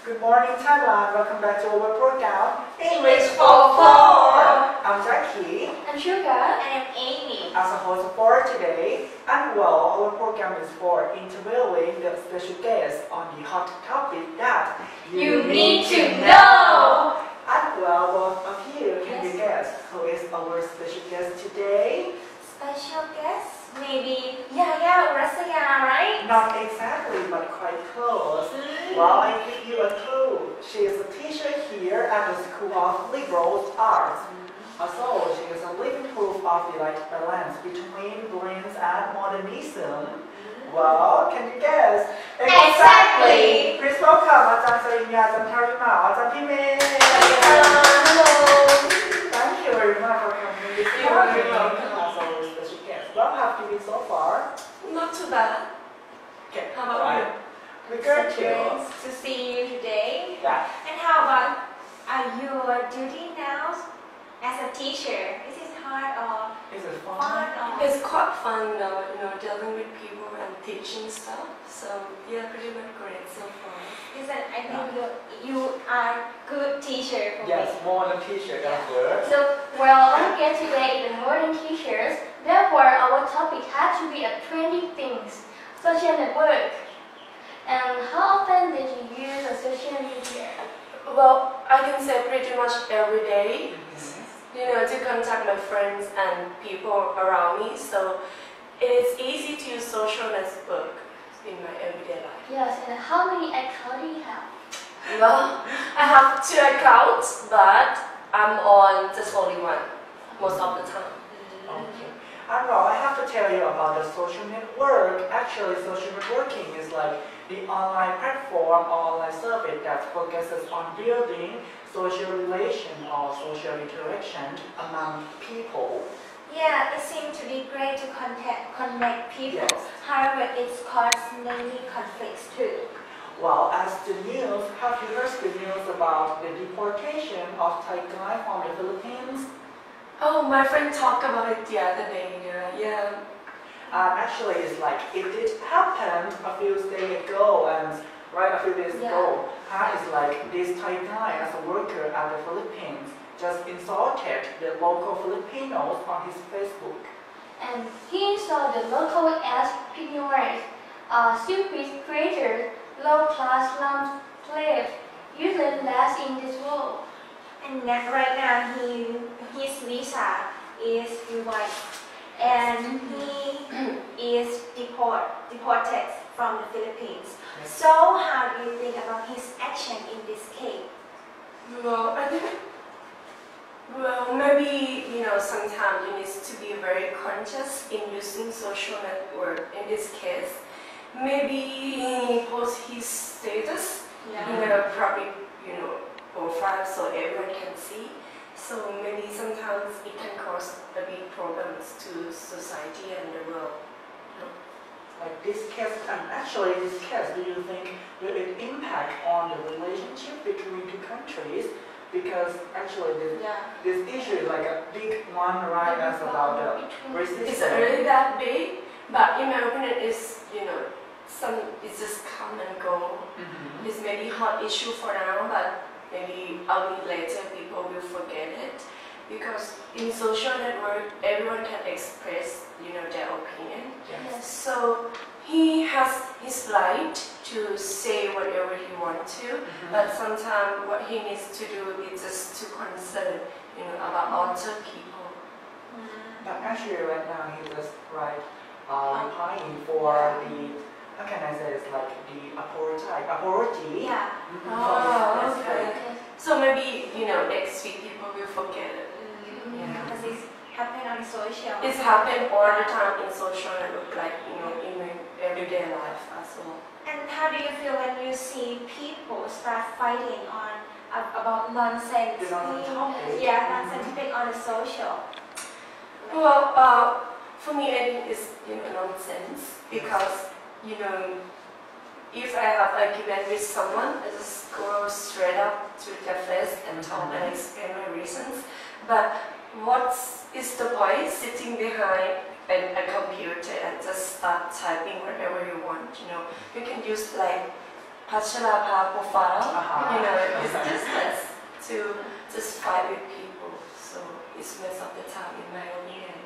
Good morning, Thailand. Welcome back to our program English for Four. I'm Jackie. I'm Sugar. And I'm Amy. As a host for today, and well, our program is for interviewing the special guests on the hot topic that You need to know. And well, both of you can you guess who is our special guest today? Special guest? Maybe Yaya Urasaya, right? Not exactly, but quite close. Well, I give you a clue. She is a teacher here at the School of Liberal Arts. Also, she is a living proof of the balance between brains and modernism. Well, can you guess? Exactly. Please welcome อาจารย์ Sarinya Jantarima, อาจารย์ พี่เมย์ Hello. Thank you very much for coming this morning as our special guest. Well, how have you been so far? Not too bad. Okay, How about you? We're good too. Great to see you today. Yeah. And how about your duty now as a teacher? Is it hard or Is it fun? fun? Or It's quite fun though, dealing with people and teaching stuff. So yeah, pretty much great so far. is it? I think you are good teacher for Yes, me. more than teacher, that's good. So, well, our guest today is more than teachers. Therefore, our topic has to be a trending things, social network. And how often did you use a social media? Well, I can say pretty much every day. To contact my friends and people around me. So it is easy to use social network in my everyday life. Yes, and how many accounts do you have? Well, I have 2 accounts, but I'm on just only one most of the time. Okay. And well, I have to tell you about the social network. Actually, social networking is like the online platform or online service that focuses on building social relation or social interaction among people. Yeah, it seems to be great to connect people. Yes. However, it's caused many conflicts too. Well, as the news, have you heard the news about the deportation of Thai guy from the Philippines? Oh, my friend talked about it the other day. Yeah. Actually, it's like it did happen a few days ago, and a few days ago, it's like this Thai guy as a worker at the Philippines just insulted the local Filipinos on his Facebook. And he saw the local as ignorant, stupid creatures, low-class slum slaves, useless in this world. And right now, his visa is revoked, and he is deported from the Philippines. So, how do you think about his action in this case? Well, I think, maybe, sometimes you need to be very conscious in using social network. In this case, maybe he post his status, probably, profile so everyone can see. So maybe sometimes it can cause a big problems to society and the world. Like this case, and actually this case, do you think will it impact on the relationship between two countries? Because actually this issue is like a big one, right? That's about the racism. It's really that big, but in my opinion, it's it's just come and go. It's maybe hot issue for now, but maybe a week later people will forget it. Because in social network, everyone can express, their opinion. Yes. So he has his right to say whatever he wants to, but sometimes what he needs to do is just to concern, about other people. But actually, right now he's just replying for the, how can I say, it's like the apology. Yeah. Oh, okay. So maybe, next week people will forget it. Because it's happened on social. It's happened all the time in social network, like, in everyday life as well. And how do you feel when you see people start fighting about nonsense? Nonsense topic on the social. Well, for me, I think it's nonsense because if I have an argument with someone, I just go straight up to their face and talk and explain my reasons. But what is the point sitting behind a computer and just start typing whatever you want? You can use like Pachalapa profile. Uh-huh. You know, it's useless to just fight with people. So it's waste of the time, in my opinion.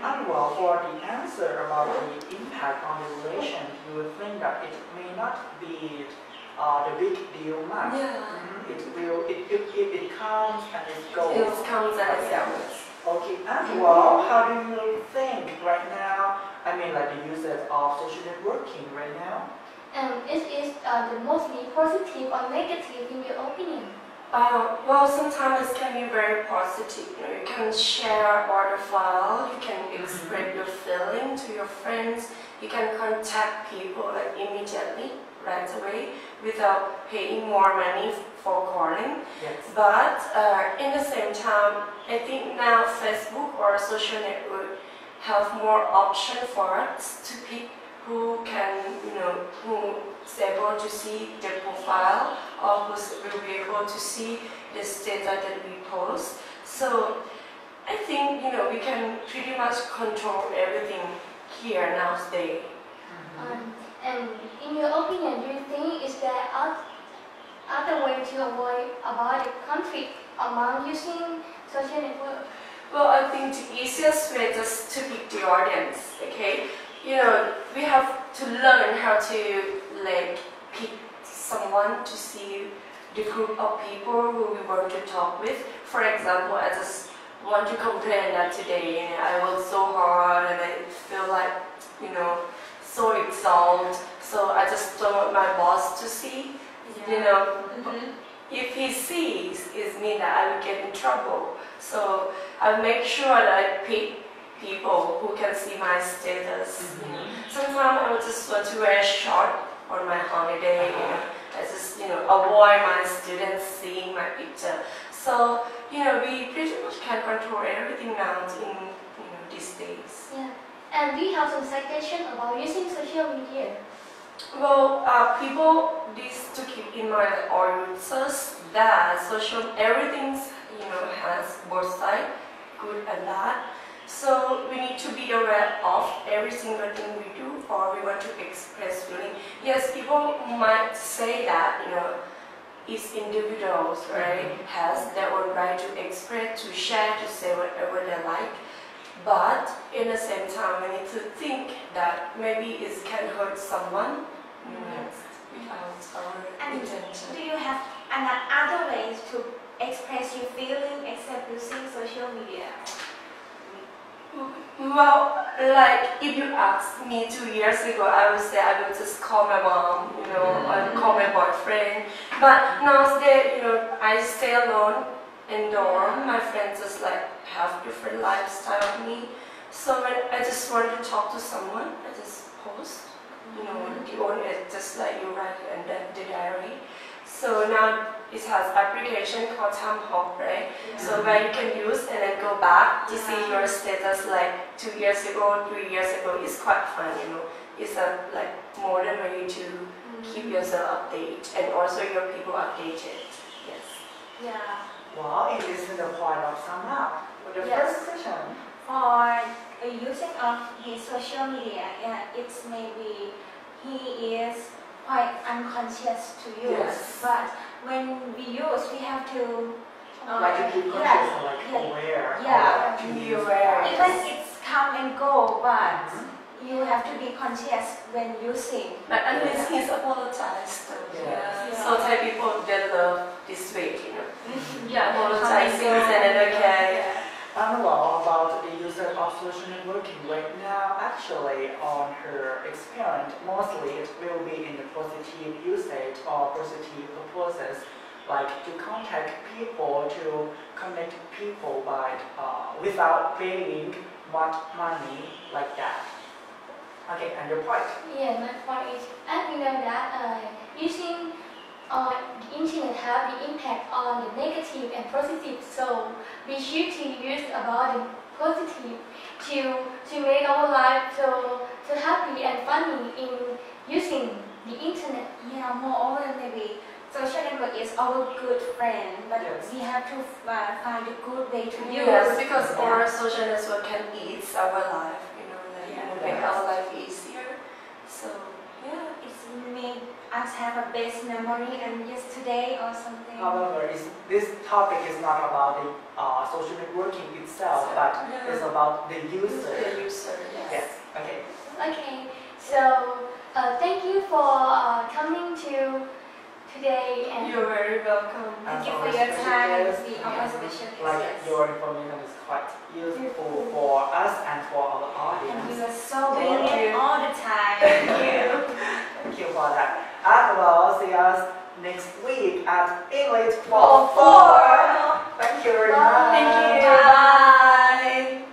And well, for the answer about the impact on the relation, you would think that it may not be the big deal much. Yeah. It comes and it goes. It comes and it goes. Okay, and well, how do you think right now? I mean, like the usage of social networking right now. And it is the mostly positive or negative in your opinion? Well, sometimes it can be very positive. You know, you can share all the file, you can express your feeling to your friends, you can contact people like immediately, right away, without paying more money for calling. Yes. But in the same time, I think now Facebook or social network have more option for us to pick who can, who's able to see the profile or who's will be able to see the status that we post. So I think, we can pretty much control everything here nowadays. And in your opinion, do you think is there other way to avoid the conflict among using social network? Well, I think the easiest way is to pick the audience, okay? We have to learn how to pick someone to see the group of people who we want to talk with. For example, I just want to complain that today I work so hard and I feel like, so exhausted. So I just don't want my boss to see, If he sees, it means that I will get in trouble. So I make sure that I pick people who can see my status. Sometimes I just want to wear a short on my holiday. I just avoid my students seeing my picture. So we pretty much can control everything now in these days. Yeah. And we have some suggestions about using social media. Well, people need to keep in mind our users that everything's has both sides, good and bad. So we need to be aware of every single thing we do or we want to express feeling. Yes, people might say that, it's individuals, right, has their own right to express, to share, to say whatever they like. But in the same time, we need to think that maybe it can hurt someone without our intention. Do you have other ways to express your feeling except using social media? Well, if you asked me 2 years ago, I would say I would just call my mom, or call my boyfriend. But nowadays, I stay alone in dorm. My friends just have different lifestyle of me. So when I just want to talk to someone, I just post. The own is just like you write in the diary. So now it has application called Timehop, right? So where you can use and then go back to see your status 2 years ago, 3 years ago. It's quite fun, It's a modern way to keep yourself updated and also your people updated. Yes. Yeah. Well, it is the point of sum up. For the first question. For using of his social media, it's maybe he is quite unconscious to use. Yes. But when we use, we have to to keep conscious and aware. Yeah. To Be use aware. that. even it's come and go, but you have to be conscious when using. But at least he's apologized. Yeah. So Thai people, they love this way, Yeah, apologizing and then okay. And well, about the user of social networking right now, actually on her experience, mostly it will be in the positive usage or positive purposes, like to contact people, to connect people by without paying much money like that. Okay, and your point? Yeah, my point is, as we know that using the internet have the impact on the negative and positive, so we should to use about the positive to make our life so happy and funny in using the internet. Yeah, moreover, maybe social network is our good friend, but Yes. we have to find a good way to use. Yes, because our social network can ease our life, make our life easier. So, yeah. It's made us have a best memory and yesterday or something? However, this topic is not about the social networking itself, but it's about the user. The user, yes. Yes. Okay. Okay, so thank you for coming to today and You're very welcome. Thank you for your time. We always appreciate it. Like Yes. your information is quite useful for us and for our And you audience. are so Thank brilliant you. all the time. Thank you. Thank you for that. And we'll see us next week at English For 4. Thank you very much. Thank you. Bye.